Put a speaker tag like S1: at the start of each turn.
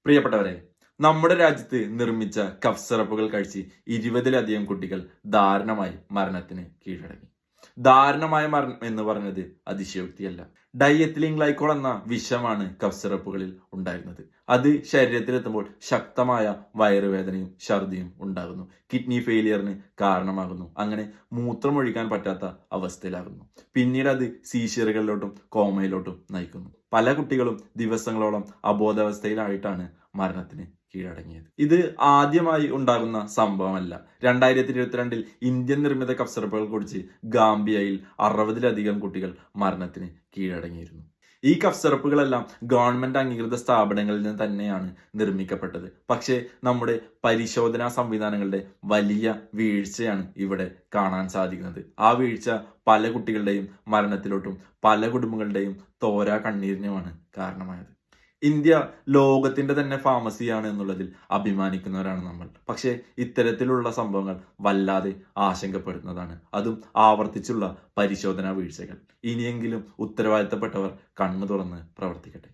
S1: പ്രിയപ്പെട്ടവരെ, നമ്മുടെ രാജ്യത്ത് നിർമ്മിച്ച കഫ് സിറപ്പുകൾ കഴിച്ച് 20-ലധികം കുട്ടികൾ ദാരുണമായി മരണത്തിന് കീഴടങ്ങി. ദാരുണമായ മരണം എന്ന് പറഞ്ഞത് അതിശയോക്തിയല്ല. ഡയത്തിലിൻ ഗ്ലൈക്കോൾ എന്ന വിഷമാണ് കഫ് സിറപ്പുകളിൽ ഉണ്ടായിരുന്നത്. അത് ശരീരത്തിലെത്തുമ്പോൾ ശക്തമായ വയറുവേദനയും ഛർദിയും ഉണ്ടാകുന്നു. കിഡ്നി ഫെയിലിയറിന് കാരണമാകുന്നു. അങ്ങനെ മൂത്രമൊഴിക്കാൻ പറ്റാത്ത അവസ്ഥയിലാകുന്നു. പിന്നീട് അത് സീഷറുകളിലോട്ടും കോമയിലോട്ടും നയിക്കുന്നു. പല കുട്ടികളും ദിവസങ്ങളോളം അബോധാവസ്ഥയിലായിട്ടാണ് മരണത്തിന് കീഴടങ്ങിയത്. ഇത് ആദ്യമായി ഉണ്ടാകുന്ന സംഭവമല്ല. 2022 ഇന്ത്യൻ നിർമ്മിത കഫ് സിറപ്പുകൾ കുടിച്ച് ഗാംബിയയിൽ 60-ലധികം കുട്ടികൾ മരണത്തിന് കീഴടങ്ങിയിരുന്നു. ഈ കഫ് സിറപ്പുകളെല്ലാം ഗവൺമെന്റ് അംഗീകൃത സ്ഥാപനങ്ങളിൽ നിന്ന് തന്നെയാണ് നിർമ്മിക്കപ്പെട്ടത്. പക്ഷേ നമ്മുടെ പരിശോധനാ സംവിധാനങ്ങളുടെ വലിയ വീഴ്ചയാണ് ഇവിടെ കാണാൻ സാധിക്കുന്നത്. ആ വീഴ്ച പല കുട്ടികളുടെയും മരണത്തിലോട്ടും പല കുടുംബങ്ങളുടെയും തോരാ കണ്ണീരിനുമാണ് കാരണമായത്. ഇന്ത്യ ലോകത്തിന്റെ തന്നെ ഫാർമസിയാണ് എന്നുള്ളതിൽ അഭിമാനിക്കുന്നവരാണ് നമ്മൾ. പക്ഷേ ഇത്തരത്തിലുള്ള സംഭവങ്ങൾ വല്ലാതെ ആശങ്കപ്പെടുന്നതാണ്. അതും ആവർത്തിച്ചുള്ള പരിശോധനാ വീഴ്ചകൾ. ഇനിയെങ്കിലും ഉത്തരവാദിത്തപ്പെട്ടവർ കണ്ണു തുറന്ന് പ്രവർത്തിക്കട്ടെ.